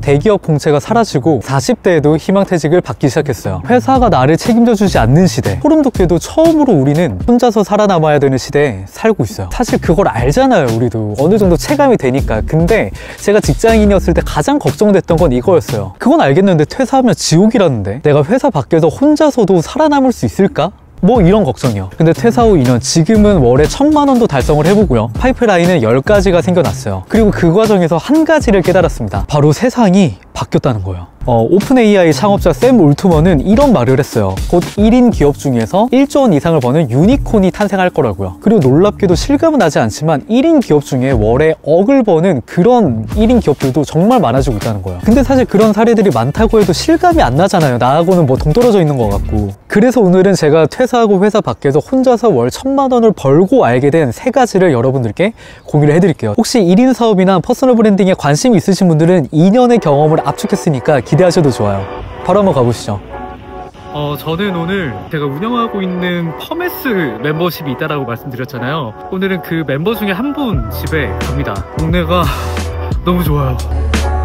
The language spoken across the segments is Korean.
대기업 공채가 사라지고 40대에도 희망퇴직을 받기 시작했어요. 회사가 나를 책임져 주지 않는 시대, 소름 돋게도 처음으로 우리는 혼자서 살아남아야 되는 시대에 살고 있어요. 사실 그걸 알잖아요. 우리도 어느 정도 체감이 되니까. 근데 제가 직장인이었을 때 가장 걱정됐던 건 이거였어요. 그건 알겠는데 퇴사하면 지옥이라는데 내가 회사 밖에서 혼자서도 살아남을 수 있을까? 뭐 이런 걱정이요. 근데 퇴사 후 2년, 지금은 월에 1000만 원도 달성을 해보고요. 파이프라인은 10가지가 생겨났어요. 그리고 그 과정에서 한 가지를 깨달았습니다. 바로 세상이 바뀌었다는 거예요. 오픈 AI 창업자 샘 올트먼은 이런 말을 했어요. 곧 1인 기업 중에서 1조 원 이상을 버는 유니콘이 탄생할 거라고요. 그리고 놀랍게도 실감은 나지 않지만 1인 기업 중에 월에 억을 버는 그런 1인 기업들도 정말 많아지고 있다는 거예요. 근데 사실 그런 사례들이 많다고 해도 실감이 안 나잖아요. 나하고는 뭐 동떨어져 있는 것 같고. 그래서 오늘은 제가 퇴사하고 회사 밖에서 혼자서 월 1000만 원을 벌고 알게 된 3가지를 여러분들께 공유를 해드릴게요. 혹시 1인 사업이나 퍼스널 브랜딩에 관심이 있으신 분들은 2년의 경험을 압축했으니까 기대하셔도 좋아요. 바로 한번 가보시죠. 저는 오늘 제가 운영하고 있는 퍼메스 멤버십이 있다라고 말씀드렸잖아요. 오늘은 그 멤버 중에 한 분 집에 갑니다. 동네가 너무 좋아요.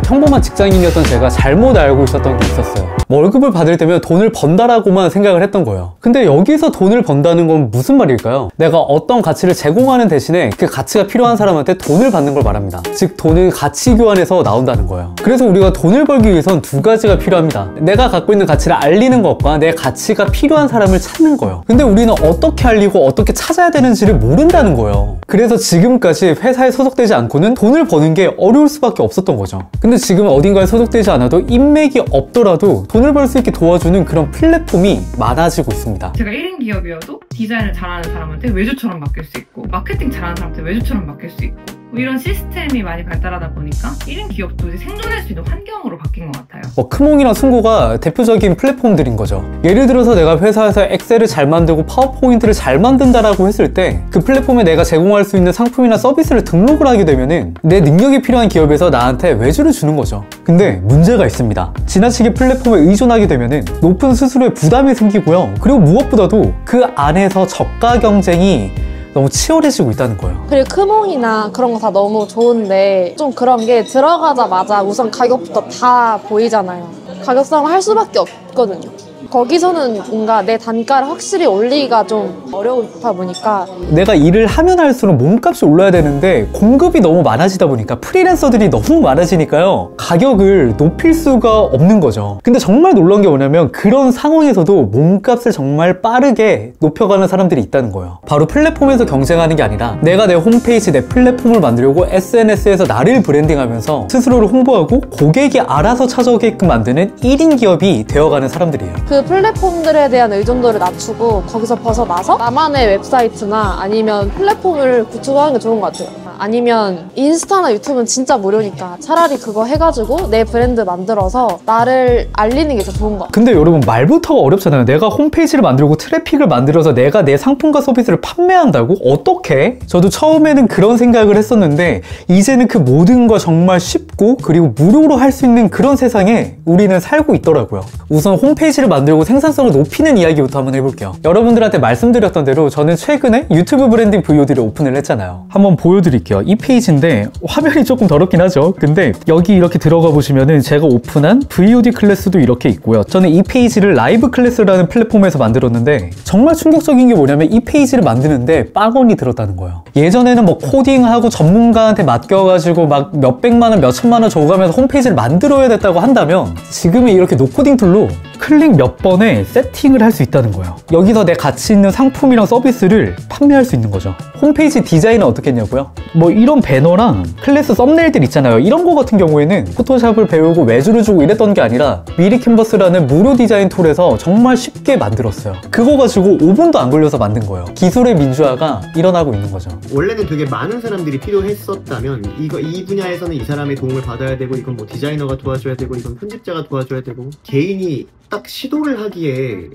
평범한 직장인이었던 제가 잘못 알고 있었던 게 있었어요. 월급을 받을 때면 돈을 번다라고만 생각을 했던 거예요. 근데 여기서 돈을 번다는 건 무슨 말일까요? 내가 어떤 가치를 제공하는 대신에 그 가치가 필요한 사람한테 돈을 받는 걸 말합니다. 즉 돈은 가치 교환에서 나온다는 거예요. 그래서 우리가 돈을 벌기 위해선 2가지가 필요합니다. 내가 갖고 있는 가치를 알리는 것과 내 가치가 필요한 사람을 찾는 거예요. 근데 우리는 어떻게 알리고 어떻게 찾아야 되는지를 모른다는 거예요. 그래서 지금까지 회사에 소속되지 않고는 돈을 버는 게 어려울 수밖에 없었던 거죠. 근데 지금 어딘가에 소속되지 않아도 인맥이 없더라도 돈을 벌 수 있게 도와주는 그런 플랫폼이 많아지고 있습니다. 제가 1인 기업이어도 디자인을 잘하는 사람한테 외주처럼 맡길 수 있고, 마케팅 잘하는 사람한테 외주처럼 맡길 수 있고, 뭐 이런 시스템이 많이 발달하다 보니까 1인 기업도 이제 생존할 수 있는 환경으로 바뀐 것 같아요. 크몽이랑 승고가 대표적인 플랫폼들인 거죠. 예를 들어서 내가 회사에서 엑셀을 잘 만들고 파워포인트를 잘 만든다라고 했을 때 그 플랫폼에 내가 제공할 수 있는 상품이나 서비스를 등록을 하게 되면은 내 능력이 필요한 기업에서 나한테 외주를 주는 거죠. 근데 문제가 있습니다. 지나치게 플랫폼에 의존하게 되면은 높은 수수료에 부담이 생기고요. 그리고 무엇보다도 그 안에서 저가 경쟁이 너무 치열해지고 있다는 거예요. 그리고 크몽이나 그런 거 다 너무 좋은데 좀 그런 게 들어가자마자 우선 가격부터 다 보이잖아요. 가격 싸움을 할 수밖에 없거든요. 거기서는 뭔가 내 단가를 확실히 올리기가 좀 어려우다 보니까 내가 일을 하면 할수록 몸값이 올라야 되는데 공급이 너무 많아지다 보니까 프리랜서들이 너무 많아지니까요. 가격을 높일 수가 없는 거죠. 근데 정말 놀라운 게 뭐냐면 그런 상황에서도 몸값을 정말 빠르게 높여가는 사람들이 있다는 거예요. 바로 플랫폼에서 경쟁하는 게 아니라 내가 내 홈페이지, 내 플랫폼을 만들려고 SNS에서 나를 브랜딩하면서 스스로를 홍보하고 고객이 알아서 찾아오게끔 만드는 1인 기업이 되어가는 사람들이에요. 그 플랫폼들에 대한 의존도를 낮추고 거기서 벗어나서 나만의 웹사이트나 아니면 플랫폼을 구축하는 게 좋은 것 같아요. 아니면 인스타나 유튜브는 진짜 무료니까 차라리 그거 해가지고 내 브랜드 만들어서 나를 알리는 게 더 좋은 것 같아요. 근데 여러분 말부터가 어렵잖아요. 내가 홈페이지를 만들고 트래픽을 만들어서 내가 내 상품과 서비스를 판매한다고? 어떻게? 저도 처음에는 그런 생각을 했었는데 이제는 그 모든 거 정말 쉽고 그리고 무료로 할 수 있는 그런 세상에 우리는 살고 있더라고요. 우선 홈페이지를 만들고 생산성을 높이는 이야기부터 한번 해볼게요. 여러분들한테 말씀드렸던 대로 저는 최근에 유튜브 브랜딩 VOD를 오픈을 했잖아요. 한번 보여드릴게요. 이 페이지인데 화면이 조금 더럽긴 하죠. 근데 여기 이렇게 들어가 보시면은 제가 오픈한 VOD 클래스도 이렇게 있고요. 저는 이 페이지를 라이브 클래스라는 플랫폼에서 만들었는데 정말 충격적인 게 뭐냐면 이 페이지를 만드는데 빵원이 들었다는 거예요. 예전에는 뭐 코딩하고 전문가한테 맡겨가지고 막 몇백만 원, 몇천만 원 줘가면서 홈페이지를 만들어야 됐다고 한다면 지금은 이렇게 노코딩 툴로 클릭 몇 번에 세팅을 할 수 있다는 거예요. 여기서 내 가치 있는 상품이랑 서비스를 판매할 수 있는 거죠. 홈페이지 디자인은 어떻게 했냐고요? 뭐 이런 배너랑 클래스 썸네일들 있잖아요. 이런 거 같은 경우에는 포토샵을 배우고 외주를 주고 이랬던 게 아니라 미리 캔버스라는 무료 디자인 툴에서 정말 쉽게 만들었어요. 그거 가지고 5분도 안 걸려서 만든 거예요. 기술의 민주화가 일어나고 있는 거죠. 원래는 되게 많은 사람들이 필요했었다면 이 분야에서는 이 사람의 도움을 받아야 되고 이건 뭐 디자이너가 도와줘야 되고 이건 편집자가 도와줘야 되고 개인이 딱 시도를 하기에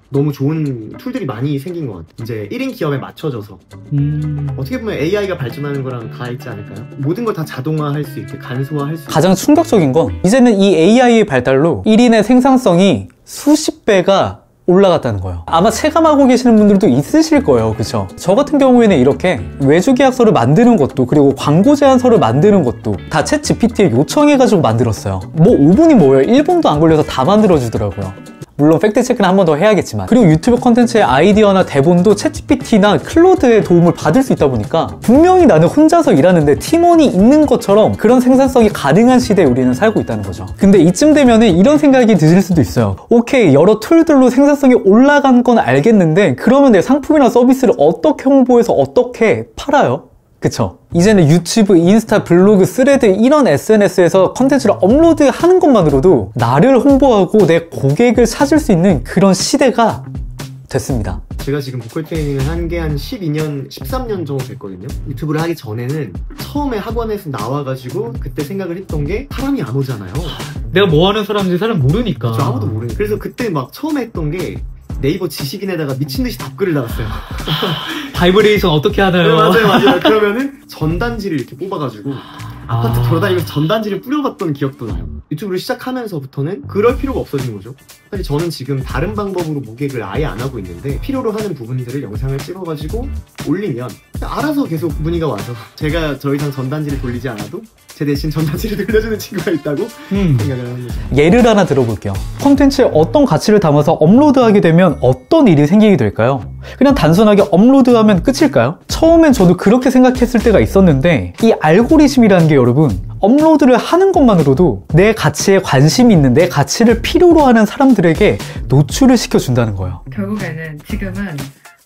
너무 좋은 툴들이 많이 생긴 것 같아요. 이제 1인 기업에 맞춰져서 어떻게 보면 AI가 발전하는 거랑 다 있지 않을까요? 모든 걸 다 자동화할 수 있게 간소화할 수 있게. 가장 충격적인 건 이제는 이 AI의 발달로 1인의 생산성이 수십 배가 올라갔다는 거예요. 아마 체감하고 계시는 분들도 있으실 거예요. 그쵸? 저 같은 경우에는 이렇게 외주 계약서를 만드는 것도, 그리고 광고 제안서를 만드는 것도 다 챗 GPT에 요청해가지고 만들었어요. 뭐 5분이 뭐예요? 1분도 안 걸려서 다 만들어주더라고요. 물론 팩트체크는 한 번 더 해야겠지만, 그리고 유튜브 콘텐츠의 아이디어나 대본도 챗GPT나 클로드의 도움을 받을 수 있다 보니까 분명히 나는 혼자서 일하는데 팀원이 있는 것처럼 그런 생산성이 가능한 시대에 우리는 살고 있다는 거죠. 근데 이쯤 되면은 이런 생각이 드실 수도 있어요. 오케이, 여러 툴들로 생산성이 올라간 건 알겠는데 그러면 내 상품이나 서비스를 어떻게 홍보해서 어떻게 팔아요? 그쵸? 이제는 유튜브, 인스타, 블로그, 스레드 이런 SNS에서 컨텐츠를 업로드하는 것만으로도 나를 홍보하고 내 고객을 찾을 수 있는 그런 시대가 됐습니다. 제가 지금 보컬 트레이닝을 한 게 한 12년, 13년 정도 됐거든요. 유튜브를 하기 전에는 처음에 학원에서 나와가지고 그때 생각을 했던 게 사람이 안 오잖아요. 내가 뭐 하는 사람인지 사람 모르니까. 그쵸, 아무도 모르니까. 그래서 그때 막 처음에 했던 게 네이버 지식인에다가 미친듯이 답글을 달았어요. 바이브레이션 어떻게 하나요? 네, 맞아요. 그러면은 전단지를 이렇게 뽑아가지고 아파트 돌아다니면서 전단지를 뿌려봤던 기억도 나요. 유튜브를 시작하면서부터는 그럴 필요가 없어진 거죠. 사실 저는 지금 다른 방법으로 모객을 아예 안 하고 있는데 필요로 하는 부분들을 영상을 찍어가지고 올리면 알아서 계속 문의가 와서 제가 더 이상 전단지를 돌리지 않아도 제 대신 전단지를 돌려주는 친구가 있다고 생각을 하는 거죠. 예를 하나 들어볼게요. 콘텐츠에 어떤 가치를 담아서 업로드하게 되면 어떤 일이 생기게 될까요? 그냥 단순하게 업로드하면 끝일까요? 처음엔 저도 그렇게 생각했을 때가 있었는데 이 알고리즘이라는 게 여러분, 업로드를 하는 것만으로도 내 가치에 관심이 있는, 내 가치를 필요로 하는 사람들에게 노출을 시켜준다는 거예요. 결국에는 지금은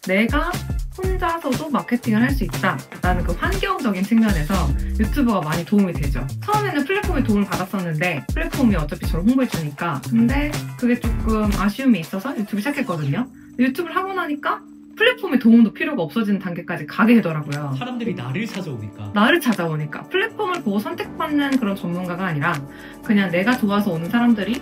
내가 혼자서도 마케팅을 할 수 있다라는 그 환경적인 측면에서 유튜버가 많이 도움이 되죠. 처음에는 플랫폼의 도움을 받았었는데 플랫폼이 어차피 저를 홍보해주니까, 근데 그게 조금 아쉬움이 있어서 유튜브 시작했거든요. 유튜브를 하고 나니까 플랫폼의 도움도 필요가 없어지는 단계까지 가게 되더라고요. 사람들이 나를 찾아오니까. 나를 찾아오니까 플랫폼을 보고 선택받는 그런 전문가가 아니라 그냥 내가 좋아서 오는 사람들이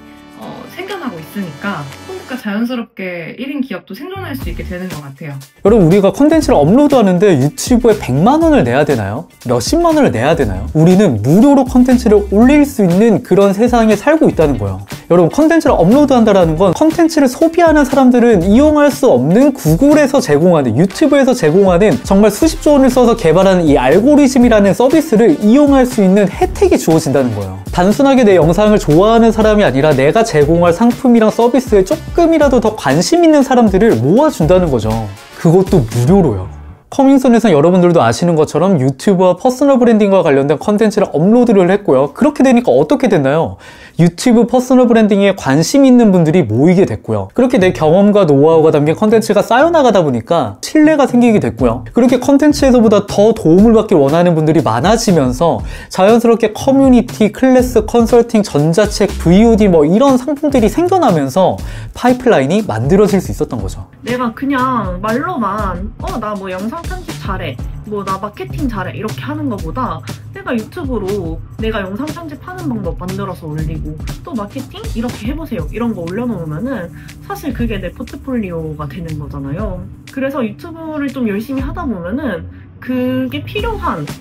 생겨나고 있으니까 그러니까 자연스럽게 1인 기업도 생존할 수 있게 되는 것 같아요. 여러분, 우리가 콘텐츠를 업로드하는데 유튜브에 100만 원을 내야 되나요? 몇십만 원을 내야 되나요? 우리는 무료로 콘텐츠를 올릴 수 있는 그런 세상에 살고 있다는 거예요. 여러분, 콘텐츠를 업로드한다는 건 콘텐츠를 소비하는 사람들은 이용할 수 없는 구글에서 제공하는, 유튜브에서 제공하는 정말 수십조 원을 써서 개발하는 이 알고리즘이라는 서비스를 이용할 수 있는 혜택이 주어진다는 거예요. 단순하게 내 영상을 좋아하는 사람이 아니라 내가 제공할 상품이랑 서비스에 조금이라도 더 관심 있는 사람들을 모아준다는 거죠. 그것도 무료로요. 커밍썬에서 여러분들도 아시는 것처럼 유튜브와 퍼스널 브랜딩과 관련된 컨텐츠를 업로드를 했고요. 그렇게 되니까 어떻게 됐나요? 유튜브 퍼스널 브랜딩에 관심 있는 분들이 모이게 됐고요. 그렇게 내 경험과 노하우가 담긴 컨텐츠가 쌓여나가다 보니까 신뢰가 생기게 됐고요. 그렇게 컨텐츠에서보다 더 도움을 받길 원하는 분들이 많아지면서 자연스럽게 커뮤니티, 클래스, 컨설팅, 전자책, VOD 뭐 이런 상품들이 생겨나면서 파이프라인이 만들어질 수 있었던 거죠. 내가 그냥 말로만 나 뭐 영상 편집 잘해, 뭐 나 마케팅 잘해 이렇게 하는 것보다 내가 유튜브로 내가 영상 편집하는 방법 만들어서 올리고 또 마케팅 이렇게 해보세요 이런 거 올려놓으면은 사실 그게 내 포트폴리오가 되는 거잖아요. 그래서 유튜브를 좀 열심히 하다 보면은 그게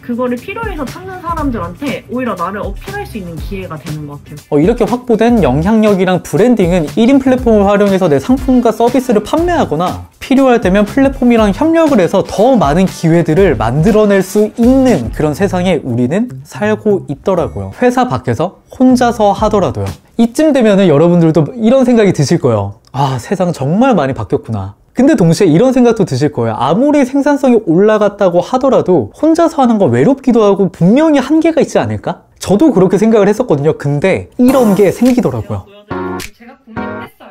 그거를 필요해서 찾는 사람들한테 오히려 나를 어필할 수 있는 기회가 되는 것 같아요. 이렇게 확보된 영향력이랑 브랜딩은 1인 플랫폼을 활용해서 내 상품과 서비스를 판매하거나 필요할 때면 플랫폼이랑 협력을 해서 더 많은 기회들을 만들어낼 수 있는 그런 세상에 우리는 살고 있더라고요. 회사 밖에서 혼자서 하더라도요. 이쯤 되면은 여러분들도 이런 생각이 드실 거예요. 아, 세상 정말 많이 바뀌었구나. 근데 동시에 이런 생각도 드실 거예요. 아무리 생산성이 올라갔다고 하더라도 혼자서 하는 건 외롭기도 하고 분명히 한계가 있지 않을까? 저도 그렇게 생각을 했었거든요. 근데 이런 게 생기더라고요. 제가 고민했어요.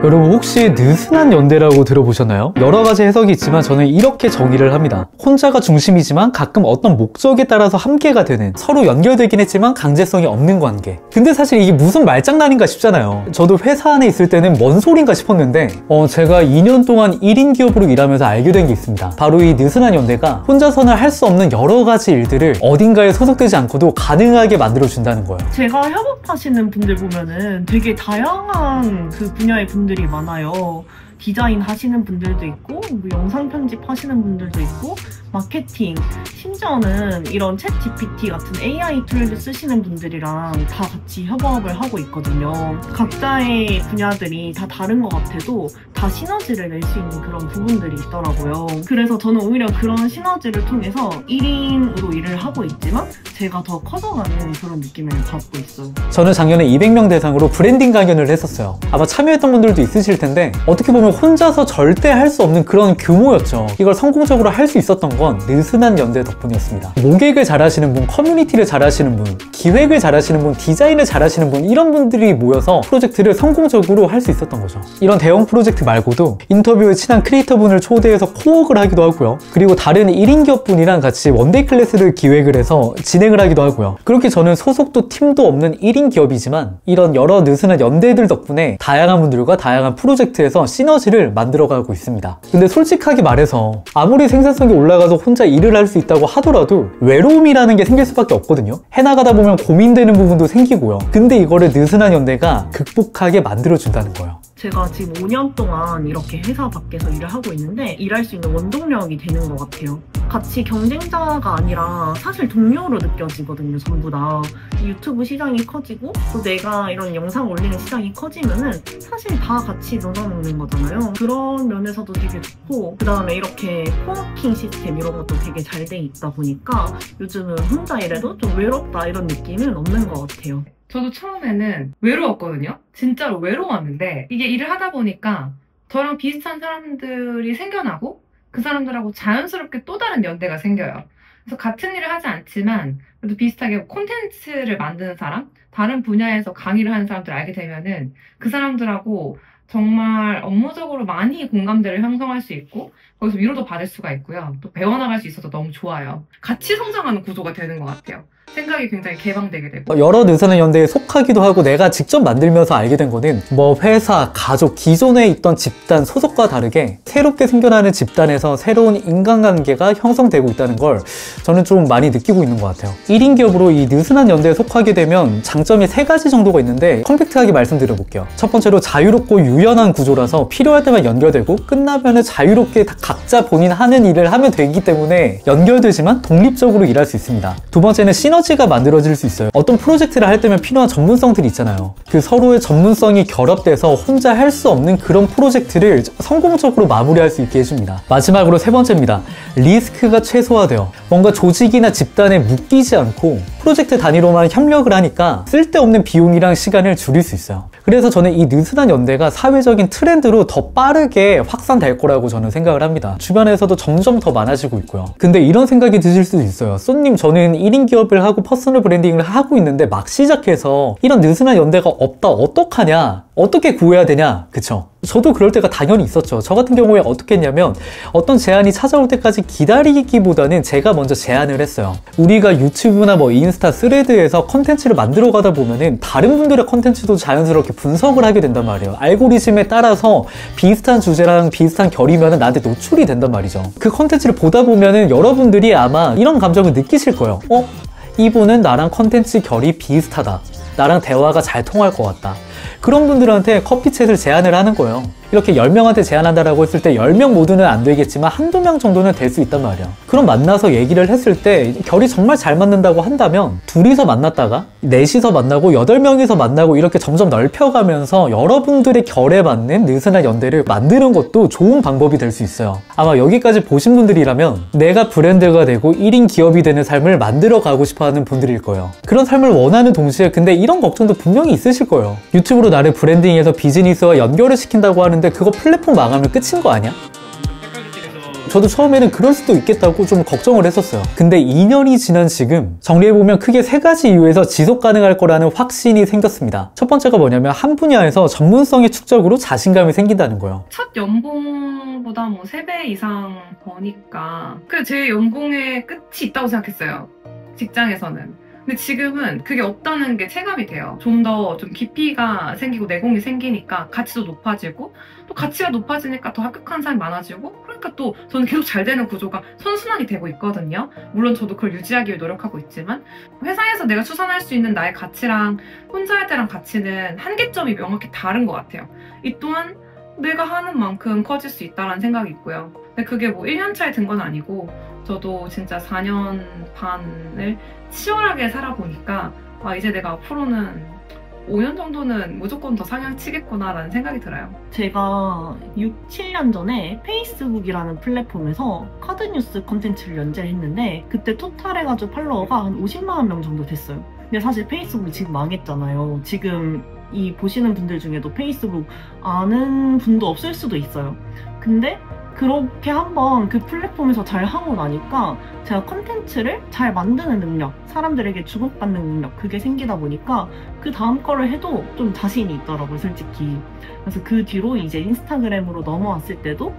여러분, 혹시 느슨한 연대라고 들어보셨나요? 여러 가지 해석이 있지만 저는 이렇게 정의를 합니다. 혼자가 중심이지만 가끔 어떤 목적에 따라서 함께가 되는, 서로 연결되긴 했지만 강제성이 없는 관계. 근데 사실 이게 무슨 말장난인가 싶잖아요. 저도 회사 안에 있을 때는 뭔 소린가 싶었는데 제가 2년 동안 1인 기업으로 일하면서 알게 된 게 있습니다. 바로 이 느슨한 연대가 혼자서는 할 수 없는 여러 가지 일들을 어딘가에 소속되지 않고도 가능하게 만들어준다는 거예요. 제가 협업하시는 분들 보면은 되게 다양한 그 분야의 분들이 많아요. 디자인 하시는 분들도 있고, 뭐 영상 편집 하시는 분들도 있고, 마케팅, 심지어는 이런 챗 GPT 같은 AI 툴을 쓰시는 분들이랑 다 같이 협업을 하고 있거든요. 각자의 분야들이 다 다른 것 같아도 다 시너지를 낼 수 있는 그런 부분들이 있더라고요. 그래서 저는 오히려 그런 시너지를 통해서 1인으로 일을 하고 있지만 제가 더 커져가는 그런 느낌을 받고 있어요. 저는 작년에 200명 대상으로 브랜딩 강연을 했었어요. 아마 참여했던 분들도 있으실 텐데 어떻게 보면 혼자서 절대 할 수 없는 그런 규모였죠. 이걸 성공적으로 할 수 있었던 건 느슨한 연대 덕분이었습니다. 모객을 잘하시는 분, 커뮤니티를 잘하시는 분, 기획을 잘하시는 분, 디자인을 잘하시는 분, 이런 분들이 모여서 프로젝트를 성공적으로 할 수 있었던 거죠. 이런 대형 프로젝트 말고도 인터뷰에 친한 크리에이터 분을 초대해서 코워크를 하기도 하고요. 그리고 다른 1인 기업분이랑 같이 원데이 클래스를 기획을 해서 진행을 하기도 하고요. 그렇게 저는 소속도 팀도 없는 1인 기업이지만 이런 여러 느슨한 연대들 덕분에 다양한 분들과 다양한 프로젝트에서 시너지를 만들어가고 있습니다. 근데 솔직하게 말해서 아무리 생산성이 올라가서 혼자 일을 할 수 있다고 하더라도 외로움이라는 게 생길 수밖에 없거든요. 해나가다 보면 고민되는 부분도 생기고요. 근데 이거를 느슨한 연대가 극복하게 만들어준다는 거예요. 제가 지금 5년 동안 이렇게 회사 밖에서 일을 하고 있는데 일할 수 있는 원동력이 되는 것 같아요. 같이 경쟁자가 아니라 사실 동료로 느껴지거든요, 전부 다. 유튜브 시장이 커지고 또 내가 이런 영상 올리는 시장이 커지면은 사실 다 같이 놀아먹는 거잖아요. 그런 면에서도 되게 좋고, 그 다음에 이렇게 코워킹 시스템 이런 것도 되게 잘 돼 있다 보니까 요즘은 혼자 일해도 좀 외롭다 이런 느낌은 없는 것 같아요. 저도 처음에는 외로웠거든요. 진짜로 외로웠는데 이게 일을 하다 보니까 저랑 비슷한 사람들이 생겨나고 그 사람들하고 자연스럽게 또 다른 연대가 생겨요. 그래서 같은 일을 하지 않지만 그래도 비슷하게 콘텐츠를 만드는 사람, 다른 분야에서 강의를 하는 사람들 알게 되면은 그 사람들하고 정말 업무적으로 많이 공감대를 형성할 수 있고 거기서 위로도 받을 수가 있고요. 또 배워나갈 수 있어서 너무 좋아요. 같이 성장하는 구조가 되는 것 같아요. 생각이 굉장히 개방되게 되고. 여러 느슨한 연대에 속하기도 하고 내가 직접 만들면서 알게 된 거는 뭐 회사, 가족, 기존에 있던 집단, 소속과 다르게 새롭게 생겨나는 집단에서 새로운 인간관계가 형성되고 있다는 걸 저는 좀 많이 느끼고 있는 것 같아요. 1인 기업으로 이 느슨한 연대에 속하게 되면 장점이 3가지 정도가 있는데 컴팩트하게 말씀드려볼게요. 첫 번째로 자유롭고 유연한 구조라서 필요할 때만 연결되고 끝나면 자유롭게 각자 본인 하는 일을 하면 되기 때문에 연결되지만 독립적으로 일할 수 있습니다. 두 번째는 시너지가 만들어질 수 있어요. 어떤 프로젝트를 할 때면 필요한 전문성들이 있잖아요. 그 서로의 전문성이 결합돼서 혼자 할 수 없는 그런 프로젝트를 성공적으로 마무리할 수 있게 해줍니다. 마지막으로 3번째입니다. 리스크가 최소화돼요. 뭔가 조직이나 집단에 묶이지 않고 프로젝트 단위로만 협력을 하니까 쓸데없는 비용이랑 시간을 줄일 수 있어요. 그래서 저는 이 느슨한 연대가 사회적인 트렌드로 더 빠르게 확산될 거라고 저는 생각을 합니다. 주변에서도 점점 더 많아지고 있고요. 근데 이런 생각이 드실 수도 있어요. 쏘님, 저는 1인 기업을 하고 퍼스널 브랜딩을 하고 있는데 막 시작해서 이런 느슨한 연대가 없다, 어떡하냐? 어떻게 구해야 되냐? 그쵸? 저도 그럴 때가 당연히 있었죠. 저 같은 경우에 어떻게 했냐면 어떤 제안이 찾아올 때까지 기다리기보다는 제가 먼저 제안을 했어요. 우리가 유튜브나 뭐 인스타, 스레드에서 컨텐츠를 만들어 가다 보면은 다른 분들의 컨텐츠도 자연스럽게 분석을 하게 된단 말이에요. 알고리즘에 따라서 비슷한 주제랑 비슷한 결이면은 나한테 노출이 된단 말이죠. 그 컨텐츠를 보다 보면은 여러분들이 아마 이런 감정을 느끼실 거예요. 이분은 나랑 컨텐츠 결이 비슷하다. 나랑 대화가 잘 통할 것 같다. 그런 분들한테 커피챗을 제안을 하는 거예요. 이렇게 10명한테 제안한다라고 했을 때 10명 모두는 안 되겠지만 한두 명 정도는 될 수 있단 말이야. 그럼 만나서 얘기를 했을 때 결이 정말 잘 맞는다고 한다면 둘이서 만났다가 넷이서 만나고 8명이서 만나고 이렇게 점점 넓혀가면서 여러분들의 결에 맞는 느슨한 연대를 만드는 것도 좋은 방법이 될 수 있어요. 아마 여기까지 보신 분들이라면 내가 브랜드가 되고 1인 기업이 되는 삶을 만들어 가고 싶어 하는 분들일 거예요. 그런 삶을 원하는 동시에 근데 이런 걱정도 분명히 있으실 거예요. 유튜브로 나를 브랜딩해서 비즈니스와 연결을 시킨다고 하는데 그거 플랫폼 망하면 끝인 거 아니야? 저도 처음에는 그럴 수도 있겠다고 좀 걱정을 했었어요. 근데 2년이 지난 지금 정리해보면 크게 3가지 이유에서 지속 가능할 거라는 확신이 생겼습니다. 첫 번째가 뭐냐면 한 분야에서 전문성의 축적으로 자신감이 생긴다는 거예요. 첫 연봉보다 뭐 3배 이상 버니까 그래서 제 연봉의 끝이 있다고 생각했어요. 직장에서는. 근데 지금은 그게 없다는 게 체감이 돼요. 좀 더 좀 깊이가 생기고 내공이 생기니까 가치도 높아지고 또 가치가 높아지니까 더 합격하는 사람이 많아지고 그러니까 또 저는 계속 잘 되는 구조가 선순환이 되고 있거든요. 물론 저도 그걸 유지하기 위해 노력하고 있지만 회사에서 내가 추산할 수 있는 나의 가치랑 혼자 할 때랑 가치는 한계점이 명확히 다른 것 같아요. 이 또한 내가 하는 만큼 커질 수 있다는 생각이 있고요. 근데 그게 뭐 1년 차에 든 건 아니고 저도 진짜 4년 반을 치열하게 살아보니까 이제 내가 앞으로는 5년 정도는 무조건 더 상향 치겠구나라는 생각이 들어요. 제가 6, 7년 전에 페이스북이라는 플랫폼에서 카드뉴스 컨텐츠를 연재를 했는데 그때 토탈 해가지고 팔로워가 한 50만 명 정도 됐어요. 근데 사실 페이스북이 지금 망했잖아요. 지금 이 보시는 분들 중에도 페이스북 아는 분도 없을 수도 있어요. 근데 그렇게 한번 그 플랫폼에서 잘 하고 나니까 제가 컨텐츠를 잘 만드는 능력, 사람들에게 주목받는 능력, 그게 생기다 보니까 그 다음 거를 해도 좀 자신이 있더라고요, 솔직히. 그래서 그 뒤로 이제 인스타그램으로 넘어왔을 때도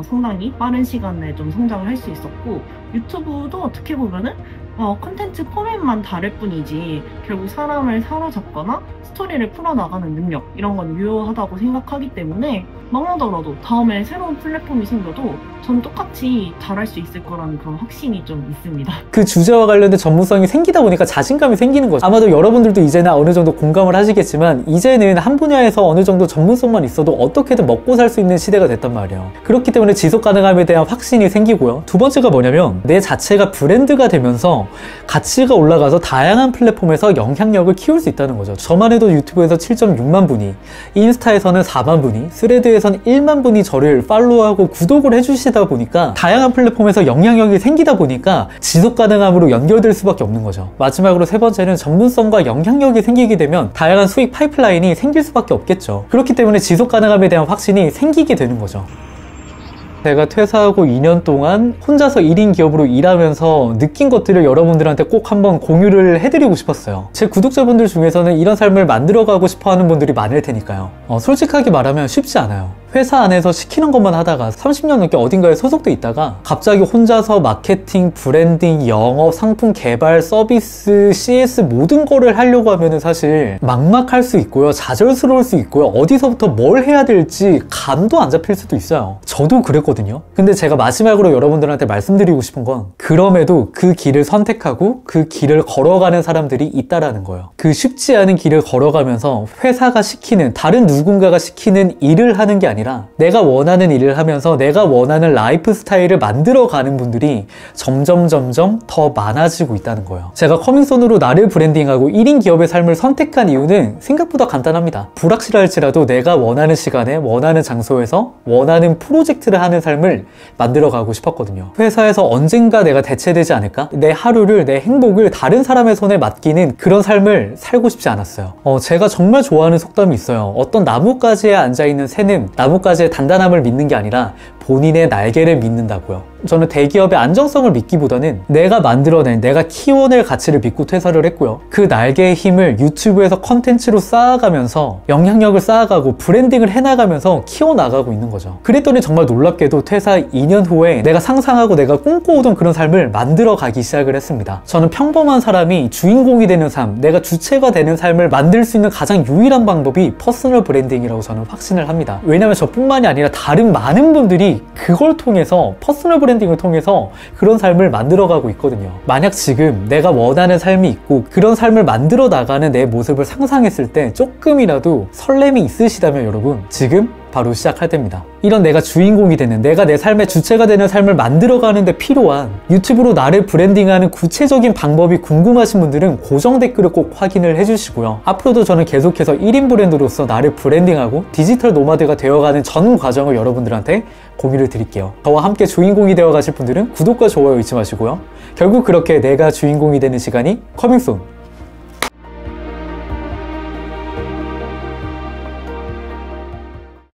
상당히 빠른 시간에 좀 성장을 할 수 있었고, 유튜브도 어떻게 보면은 컨텐츠 포맷만 다를 뿐이지 결국 사람을 사로잡거나 스토리를 풀어나가는 능력, 이런 건 유효하다고 생각하기 때문에 망하더라도 다음에 새로운 플랫폼이 생겨도 전 똑같이 잘할 수 있을 거라는 그런 확신이 좀 있습니다. 그 주제와 관련된 전문성이 생기다 보니까 자신감이 생기는 거죠. 아마도 여러분들도 이제는 어느 정도 공감을 하시겠지만 이제는 한 분야에서 어느 정도 전문성만 있어도 어떻게든 먹고 살 수 있는 시대가 됐단 말이에요. 그렇기 때문에 지속 가능함에 대한 확신이 생기고요. 두 번째가 뭐냐면 내 자체가 브랜드가 되면서 가치가 올라가서 다양한 플랫폼에서 영향력을 키울 수 있다는 거죠. 저만 해도 유튜브에서 7.6만 분이, 인스타에서는 4만 분이, 스레드에서는 1만 분이 저를 팔로우하고 구독을 해주시다 보니까 다양한 플랫폼에서 영향력이 생기다 보니까 지속 가능함으로 연결될 수밖에 없는 거죠. 마지막으로 세 번째는 전문성과 영향력이 생기게 되면 다양한 수익 파이프라인이 생길 수밖에 없겠죠. 그렇기 때문에 지속 가능함에 대한 확신이 생기게 되는 거죠. 제가 퇴사하고 2년 동안 혼자서 1인 기업으로 일하면서 느낀 것들을 여러분들한테 꼭 한번 공유를 해드리고 싶었어요. 제 구독자분들 중에서는 이런 삶을 만들어가고 싶어 하는 분들이 많을 테니까요. 솔직하게 말하면 쉽지 않아요. 회사 안에서 시키는 것만 하다가 30년 넘게 어딘가에 소속돼 있다가 갑자기 혼자서 마케팅, 브랜딩, 영업, 상품 개발, 서비스, CS 모든 거를 하려고 하면은 사실 막막할 수 있고요. 좌절스러울 수 있고요. 어디서부터 뭘 해야 될지 감도 안 잡힐 수도 있어요. 저도 그랬거든요. 근데 제가 마지막으로 여러분들한테 말씀드리고 싶은 건 그럼에도 그 길을 선택하고 그 길을 걸어가는 사람들이 있다라는 거예요. 그 쉽지 않은 길을 걸어가면서 회사가 시키는, 다른 누군가가 시키는 일을 하는 게 아니라 내가 원하는 일을 하면서 내가 원하는 라이프 스타일을 만들어가는 분들이 점점 더 많아지고 있다는 거예요. 제가 커밍손으로 나를 브랜딩하고 1인 기업의 삶을 선택한 이유는 생각보다 간단합니다. 불확실할지라도 내가 원하는 시간에 원하는 장소에서 원하는 프로젝트를 하는 삶을 만들어가고 싶었거든요. 회사에서 언젠가 내가 대체되지 않을까? 내 하루를, 내 행복을 다른 사람의 손에 맡기는 그런 삶을 살고 싶지 않았어요. 제가 정말 좋아하는 속담이 있어요. 어떤 나뭇가지에 앉아있는 새는 나뭇가지의 단단함을 믿는 게 아니라 본인의 날개를 믿는다고요. 저는 대기업의 안정성을 믿기보다는 내가 만들어낸, 내가 키워낼 가치를 믿고 퇴사를 했고요. 그 날개의 힘을 유튜브에서 컨텐츠로 쌓아가면서 영향력을 쌓아가고 브랜딩을 해나가면서 키워나가고 있는 거죠. 그랬더니 정말 놀랍게도 퇴사 2년 후에 내가 상상하고 내가 꿈꿔오던 그런 삶을 만들어가기 시작을 했습니다. 저는 평범한 사람이 주인공이 되는 삶, 내가 주체가 되는 삶을 만들 수 있는 가장 유일한 방법이 퍼스널 브랜딩이라고 저는 확신을 합니다. 왜냐면 저뿐만이 아니라 다른 많은 분들이 그걸 통해서, 퍼스널 브랜딩을 통해서 그런 삶을 만들어가고 있거든요. 만약 지금 내가 원하는 삶이 있고 그런 삶을 만들어 나가는 내 모습을 상상했을 때 조금이라도 설렘이 있으시다면 여러분, 지금 바로 시작할 때입니다. 이런 내가 주인공이 되는, 내가 내 삶의 주체가 되는 삶을 만들어가는 데 필요한 유튜브로 나를 브랜딩하는 구체적인 방법이 궁금하신 분들은 고정 댓글을 꼭 확인을 해주시고요. 앞으로도 저는 계속해서 1인 브랜드로서 나를 브랜딩하고 디지털 노마드가 되어가는 전 과정을 여러분들한테 공유를 드릴게요. 저와 함께 주인공이 되어 가실 분들은 구독과 좋아요 잊지 마시고요. 결국 그렇게 내가 주인공이 되는 시간이 커밍순